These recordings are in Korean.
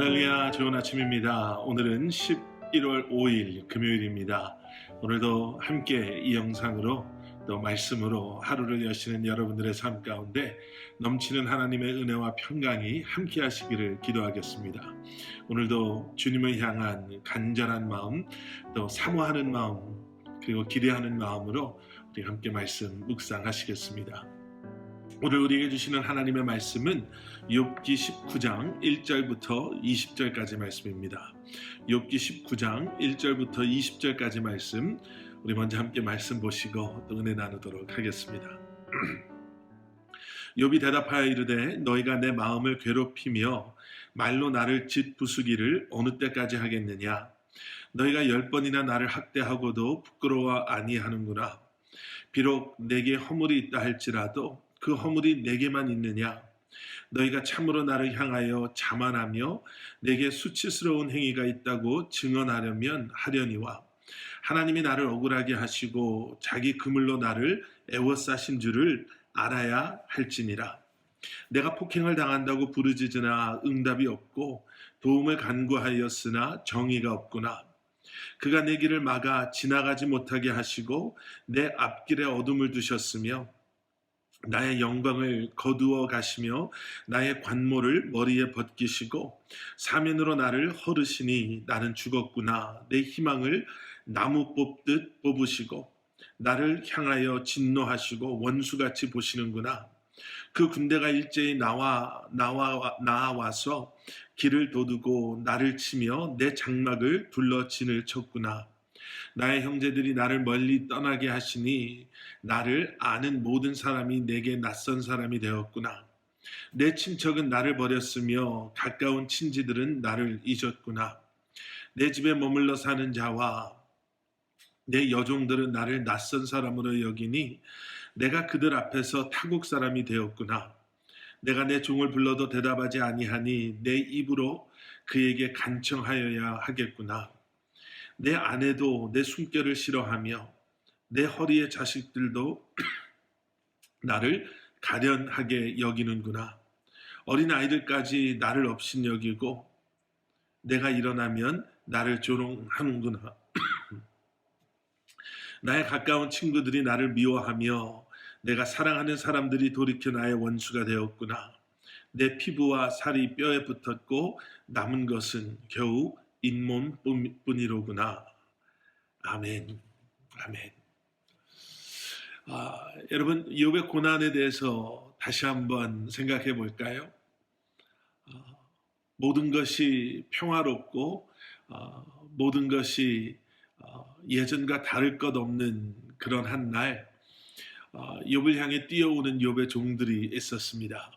할렐루야, 좋은 아침입니다. 오늘은 11월 5일 금요일입니다. 오늘도 함께 이 영상으로 또 말씀으로 하루를 여시는 여러분들의 삶 가운데 넘치는 하나님의 은혜와 평강이 함께 하시기를 기도하겠습니다. 오늘도 주님을 향한 간절한 마음, 또 사모하는 마음, 그리고 기대하는 마음으로 우리 함께 말씀 묵상하시겠습니다. 오늘 우리에게 주시는 하나님의 말씀은 욥기 19장 1절부터 20절까지 말씀입니다. 욥기 19장 1절부터 20절까지 말씀, 우리 먼저 함께 말씀 보시고 또 은혜 나누도록 하겠습니다. 욥이 대답하여 이르되 너희가 내 마음을 괴롭히며 말로 나를 짓부수기를 어느 때까지 하겠느냐. 너희가 10번이나 나를 학대하고도 부끄러워 아니하는구나. 비록 내게 허물이 있다 할지라도 그 허물이 내게만 있느냐. 너희가 참으로 나를 향하여 자만하며 내게 수치스러운 행위가 있다고 증언하려면 하려니와 하나님이 나를 억울하게 하시고 자기 그물로 나를 애워싸신 줄을 알아야 할지니라. 내가 폭행을 당한다고 부르짖으나 응답이 없고 도움을 간구하였으나 정의가 없구나. 그가 내 길을 막아 지나가지 못하게 하시고 내 앞길에 어둠을 두셨으며 나의 영광을 거두어 가시며 나의 관모를 머리에 벗기시고 사면으로 나를 헐으시니 나는 죽었구나. 내 희망을 나무 뽑듯 뽑으시고 나를 향하여 진노하시고 원수같이 보시는구나. 그 군대가 일제히 나와서 길을 도두고 나를 치며 내 장막을 둘러 진을 쳤구나. 나의 형제들이 나를 멀리 떠나게 하시니 나를 아는 모든 사람이 내게 낯선 사람이 되었구나. 내 친척은 나를 버렸으며 가까운 친지들은 나를 잊었구나. 내 집에 머물러 사는 자와 내 여종들은 나를 낯선 사람으로 여기니 내가 그들 앞에서 타국 사람이 되었구나. 내가 내 종을 불러도 대답하지 아니하니 내 입으로 그에게 간청하여야 하겠구나. 내 아내도 내 숨결을 싫어하며 내 허리의 자식들도 나를 가련하게 여기는구나. 어린 아이들까지 나를 업신여기고 내가 일어나면 나를 조롱하는구나. 나의 가까운 친구들이 나를 미워하며 내가 사랑하는 사람들이 돌이켜 나의 원수가 되었구나. 내 피부와 살이 뼈에 붙었고 남은 것은 겨우 잇몸뿐이로구나. 아멘. 아멘. 여러분, 욥의 고난에 대해서 다시 한번 생각해 볼까요? 모든 것이 평화롭고 모든 것이 예전과 다를 것 없는 그런 한 날, 욥을 향해 뛰어오는 욥의 종들이 있었습니다.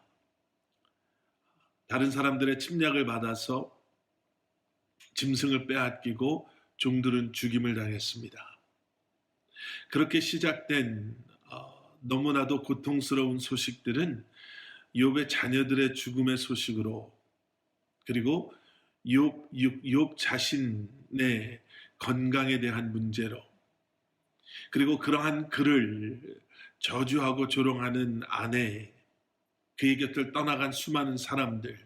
다른 사람들의 침략을 받아서 짐승을 빼앗기고 종들은 죽임을 당했습니다. 그렇게 시작된 너무나도 고통스러운 소식들은 욥의 자녀들의 죽음의 소식으로, 그리고 욥 자신의 건강에 대한 문제로, 그리고 그러한 그를 저주하고 조롱하는 아내, 그의 곁을 떠나간 수많은 사람들,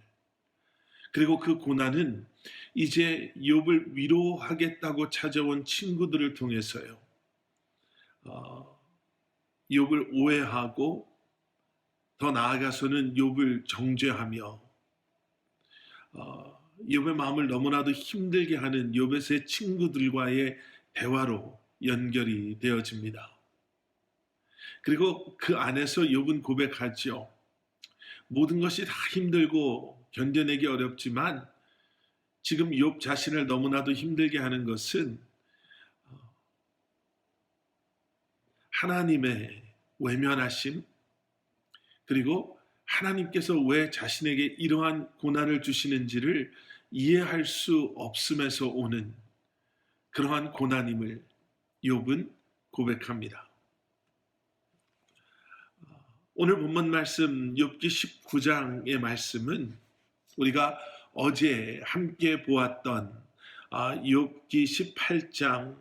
그리고 그 고난은 이제 욥을 위로하겠다고 찾아온 친구들을 통해서요, 욥을 오해하고 더 나아가서는 욥을 정죄하며 욥의 마음을 너무나도 힘들게 하는 욥의 세 친구들과의 대화로 연결이 되어집니다. 그리고 그 안에서 욥은 고백하죠. 모든 것이 다 힘들고 견뎌내기 어렵지만 지금 욥 자신을 너무나도 힘들게 하는 것은 하나님의 외면하심, 그리고 하나님께서 왜 자신에게 이러한 고난을 주시는지를 이해할 수 없음에서 오는 그러한 고난임을 욥은 고백합니다. 오늘 본문 말씀 욥기 19장의 말씀은 우리가 어제 함께 보았던 욥기 18장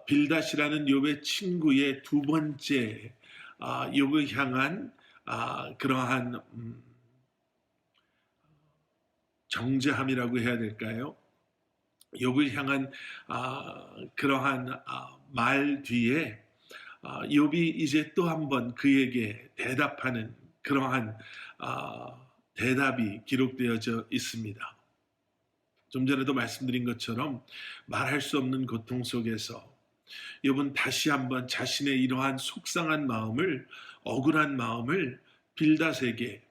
빌닷이라는 욥의 친구의 두 번째 욥을 향한 그러한 정죄함이라고 해야 될까요? 욥을 향한 그러한 말 뒤에 욥이 이제 또 한 번 그에게 대답하는 그러한 대답이 기록되어져 있습니다. 좀 전에도 말씀드린 것처럼 말할 수 없는 고통 속에서 욥은 다시 한번 자신의 이러한 속상한 마음을, 억울한 마음을 빌닷에게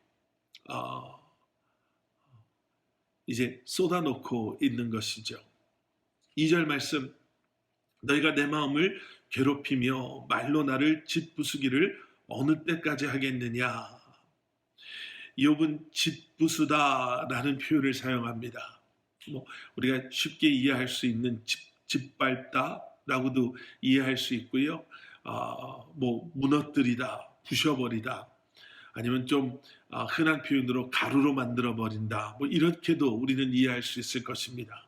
이제 쏟아놓고 있는 것이죠. 2절 말씀, 너희가 내 마음을 괴롭히며 말로 나를 짓부수기를 어느 때까지 하겠느냐. 욥은 짓부수다라는 표현을 사용합니다. 우리가 쉽게 이해할 수 있는 짓밟다라고도 이해할 수 있고요. 무너뜨리다, 부셔버리다, 아니면 좀 흔한 표현으로 가루로 만들어 버린다. 이렇게도 우리는 이해할 수 있을 것입니다.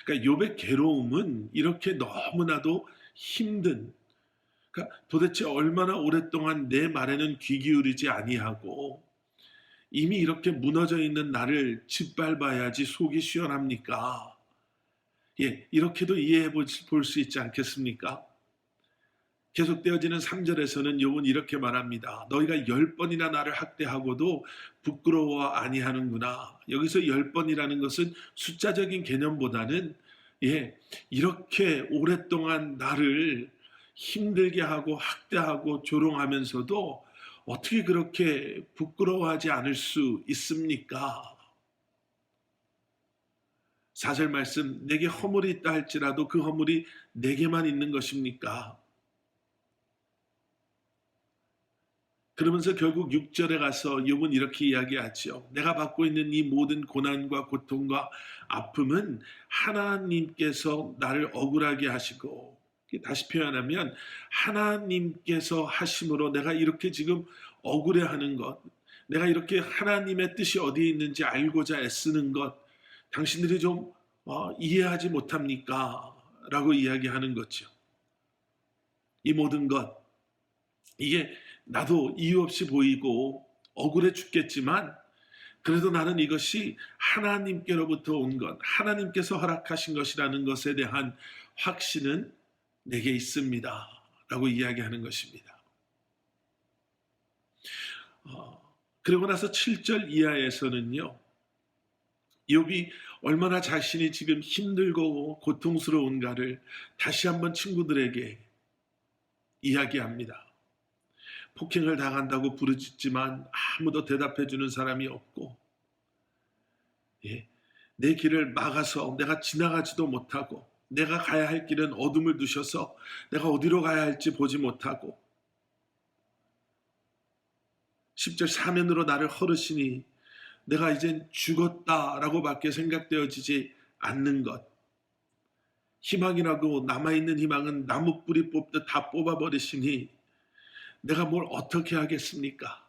그러니까 욥의 괴로움은 이렇게 너무나도 힘든, 그러니까 도대체 얼마나 오랫동안 내 말에는 귀 기울이지 아니하고 이미 이렇게 무너져 있는 나를 짓밟아야지 속이 시원합니까? 이렇게도 이해해 볼 수 있지 않겠습니까? 계속되어지는 3절에서는 욥은 이렇게 말합니다. 너희가 10번이나 나를 학대하고도 부끄러워 아니하는구나. 여기서 10번이라는 것은 숫자적인 개념보다는 이렇게 오랫동안 나를 힘들게 하고 학대하고 조롱하면서도 어떻게 그렇게 부끄러워하지 않을 수 있습니까? 4절 말씀, 내게 허물이 있다 할지라도 그 허물이 내게만 있는 것입니까? 그러면서 결국 6절에 가서 욥은 이렇게 이야기하죠. 내가 받고 있는 이 모든 고난과 고통과 아픔은 하나님께서 나를 억울하게 하시고, 다시 표현하면 하나님께서 하심으로 내가 이렇게 지금 억울해하는 것, 내가 이렇게 하나님의 뜻이 어디에 있는지 알고자 애쓰는 것, 당신들이 좀 이해하지 못합니까? 라고 이야기하는 거죠. 이 모든 것, 이게 나도 이유 없이 보이고 억울해 죽겠지만 그래도 나는 이것이 하나님께로부터 온 것, 하나님께서 허락하신 것이라는 것에 대한 확신은 내게 있습니다. 라고 이야기하는 것입니다. 그리고 나서 7절 이하에서는요, 욥이 얼마나 자신이 지금 힘들고 고통스러운가를 다시 한번 친구들에게 이야기합니다. 폭행을 당한다고 부르짖지만 아무도 대답해주는 사람이 없고, 내 길을 막아서 내가 지나가지도 못하고, 내가 가야 할 길은 어둠을 두셔서 내가 어디로 가야 할지 보지 못하고, 10절 사면으로 나를 헐으시니 내가 이젠 죽었다라고 밖에 생각되어지지 않는 것, 희망이라고 남아있는 희망은 나무뿌리 뽑듯 다 뽑아버리시니 내가 뭘 어떻게 하겠습니까?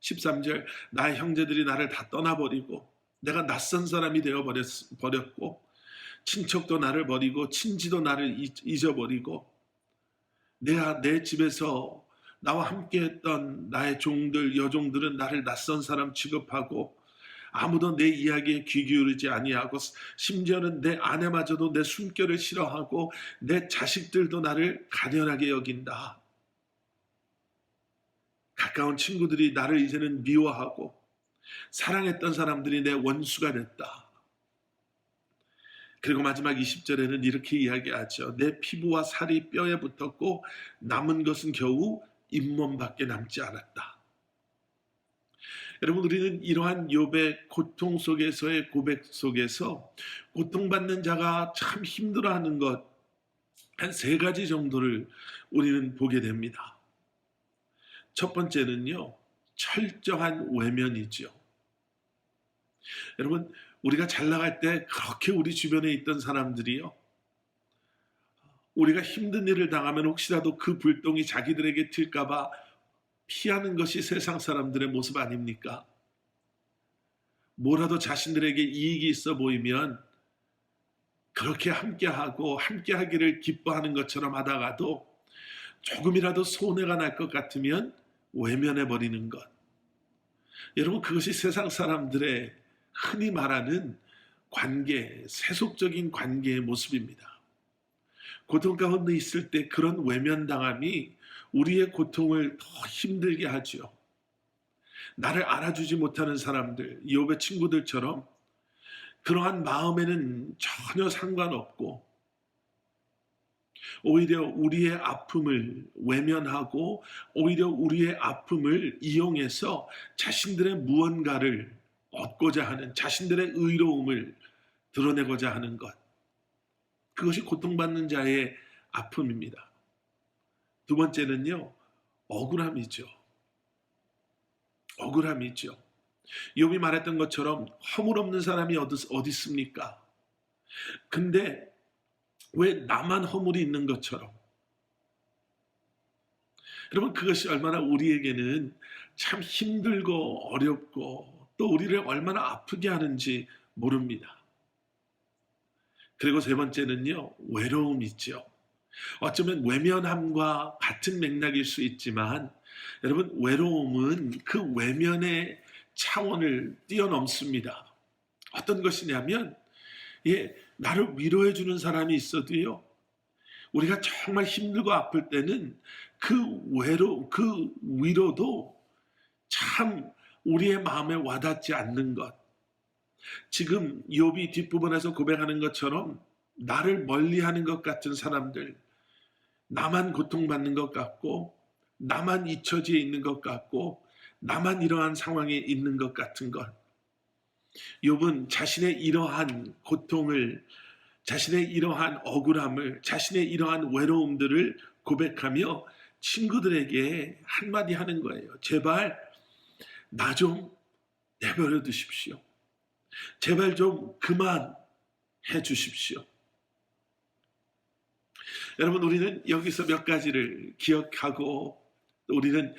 13절 나의 형제들이 나를 다 떠나버리고 내가 낯선 사람이 되어버렸고 친척도 나를 버리고 친지도 나를 잊어버리고 내 집에서 나와 함께했던 나의 종들, 여종들은 나를 낯선 사람 취급하고 아무도 내 이야기에 귀 기울이지 아니하고 심지어는 내 아내마저도 내 숨결을 싫어하고 내 자식들도 나를 가련하게 여긴다. 가까운 친구들이 나를 이제는 미워하고 사랑했던 사람들이 내 원수가 됐다. 그리고 마지막 20절에는 이렇게 이야기하죠. 내 피부와 살이 뼈에 붙었고 남은 것은 겨우 잇몸밖에 남지 않았다. 여러분, 우리는 이러한 욥의 고통 속에서의 고백 속에서 고통받는 자가 참 힘들어하는 것 한 3가지 정도를 우리는 보게 됩니다. 첫 번째는요, 철저한 외면이죠. 여러분, 우리가 잘 나갈 때 그렇게 우리 주변에 있던 사람들이요, 우리가 힘든 일을 당하면 혹시라도 그 불똥이 자기들에게 튈까봐 피하는 것이 세상 사람들의 모습 아닙니까? 뭐라도 자신들에게 이익이 있어 보이면 그렇게 함께하고 함께하기를 기뻐하는 것처럼 하다가도 조금이라도 손해가 날 것 같으면 외면해버리는 것. 여러분, 그것이 세상 사람들의 흔히 말하는 관계, 세속적인 관계의 모습입니다. 고통 가운데 있을 때 그런 외면당함이 우리의 고통을 더 힘들게 하지요. 나를 알아주지 못하는 사람들, 이욥의 친구들처럼 그러한 마음에는 전혀 상관없고 오히려 우리의 아픔을 외면하고 오히려 우리의 아픔을 이용해서 자신들의 무언가를 얻고자 하는, 자신들의 의로움을 드러내고자 하는 것. 그것이 고통받는 자의 아픔입니다. 두 번째는요, 억울함이죠. 억울함이죠. 욥이 말했던 것처럼 허물 없는 사람이 어디 있습니까? 근데 왜 나만 허물이 있는 것처럼? 여러분, 그것이 얼마나 우리에게는 참 힘들고 어렵고 또 우리를 얼마나 아프게 하는지 모릅니다. 그리고 세 번째는요, 외로움이죠. 어쩌면 외면함과 같은 맥락일 수 있지만 여러분, 외로움은 그 외면의 차원을 뛰어넘습니다. 어떤 것이냐면 나를 위로해 주는 사람이 있어도요, 우리가 정말 힘들고 아플 때는 그 위로도 참 우리의 마음에 와닿지 않는 것. 지금 욥이 뒷부분에서 고백하는 것처럼 나를 멀리하는 것 같은 사람들, 나만 고통받는 것 같고 나만 잊혀져 있는 것 같고 나만 이러한 상황에 있는 것 같은 것. 욥은 자신의 이러한 고통을, 자신의 이러한 억울함을, 자신의 이러한 외로움들을 고백하며 친구들에게 한마디 하는 거예요. 제발 나 좀 내버려 두십시오. 제발 좀 그만해 주십시오. 여러분, 우리는 여기서 몇 가지를 기억하고 우리는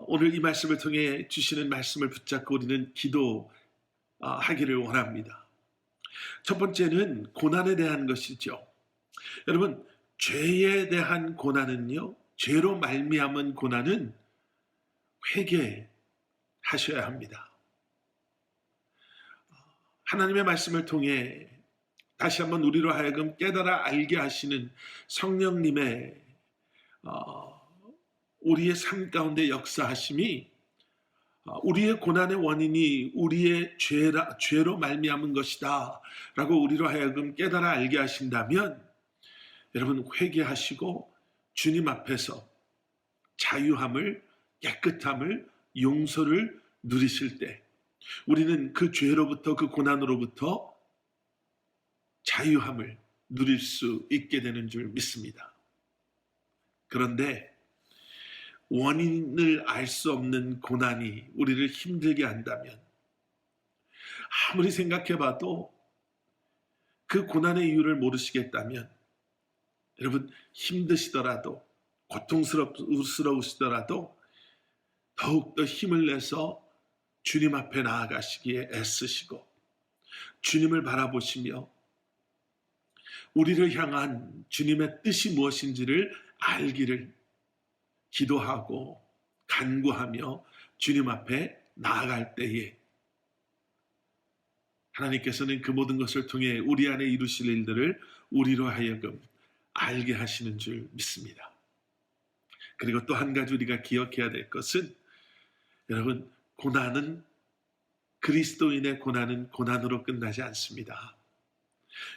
오늘 이 말씀을 통해 주시는 말씀을 붙잡고 우리는 기도하기를 원합니다. 첫 번째는 고난에 대한 것이죠. 여러분, 죄에 대한 고난은요, 죄로 말미암은 고난은 회개하셔야 합니다. 하나님의 말씀을 통해 다시 한번 우리로 하여금 깨달아 알게 하시는 성령님의 우리의 삶 가운데 역사하심이 우리의 고난의 원인이 우리의 죄로 말미암은 것이다 라고 우리로 하여금 깨달아 알게 하신다면 여러분, 회개하시고 주님 앞에서 자유함을, 깨끗함을, 용서를 누리실 때 우리는 그 죄로부터, 그 고난으로부터 자유함을 누릴 수 있게 되는 줄 믿습니다. 그런데 원인을 알 수 없는 고난이 우리를 힘들게 한다면 아무리 생각해봐도 그 고난의 이유를 모르시겠다면 여러분, 힘드시더라도 고통스러우시더라도 더욱더 힘을 내서 주님 앞에 나아가시기에 애쓰시고 주님을 바라보시며 우리를 향한 주님의 뜻이 무엇인지를 알기를 기도하고 간구하며 주님 앞에 나아갈 때에 하나님께서는 그 모든 것을 통해 우리 안에 이루실 일들을 우리로 하여금 알게 하시는 줄 믿습니다. 그리고 또 한 가지 우리가 기억해야 될 것은 여러분, 고난은 그리스도인의 고난은 고난으로 끝나지 않습니다.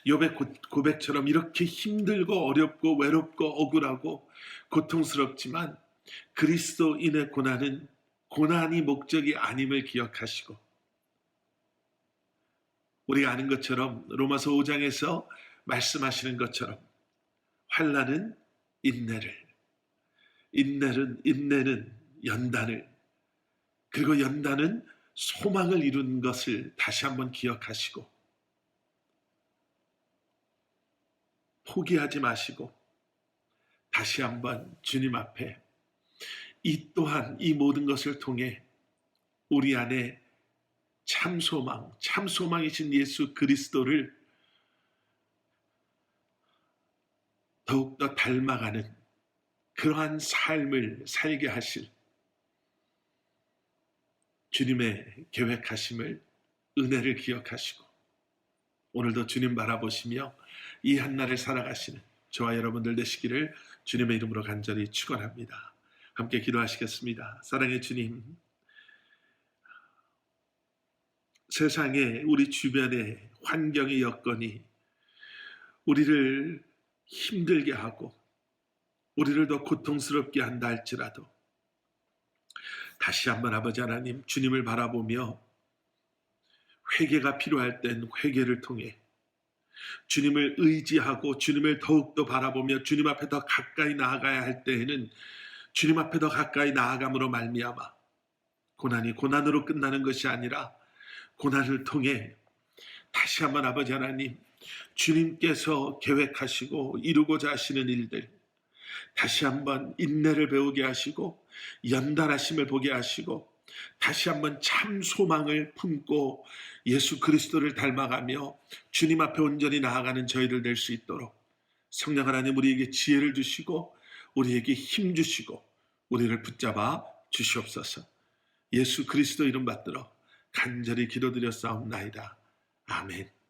욥의 고백처럼 이렇게 힘들고 어렵고 외롭고 억울하고 고통스럽지만 그리스도인의 고난은 고난이 목적이 아님을 기억하시고 우리가 아는 것처럼 로마서 5장에서 말씀하시는 것처럼 환난은 인내를, 인내는 연단을, 그리고 연단은 소망을 이룬 것을 다시 한번 기억하시고 포기하지 마시고 다시 한번 주님 앞에 이 또한 이 모든 것을 통해 우리 안에 참 소망이신 예수 그리스도를 더욱더 닮아가는 그러한 삶을 살게 하실 주님의 계획하심을 은혜를 기억하시고 오늘도 주님 바라보시며 이 한날을 살아가시는 저와 여러분들 되시기를 주님의 이름으로 간절히 축원합니다. 함께 기도하시겠습니다. 사랑의 주님, 세상에 우리 주변의 환경의 여건이 우리를 힘들게 하고 우리를 더 고통스럽게 한다 할지라도 다시 한번 아버지 하나님 주님을 바라보며 회개가 필요할 땐 회개를 통해 주님을 의지하고 주님을 더욱더 바라보며 주님 앞에 더 가까이 나아가야 할 때에는 주님 앞에 더 가까이 나아감으로 말미암아 고난이 고난으로 끝나는 것이 아니라 고난을 통해 다시 한번 아버지 하나님 주님께서 계획하시고 이루고자 하시는 일들 다시 한번 인내를 배우게 하시고 연단하심을 보게 하시고 다시 한번 참 소망을 품고 예수 그리스도를 닮아가며 주님 앞에 온전히 나아가는 저희들 될 수 있도록 성령 하나님 우리에게 지혜를 주시고 우리에게 힘 주시고 우리를 붙잡아 주시옵소서. 예수 그리스도 이름 받들어 간절히 기도드렸사옵나이다. 아멘.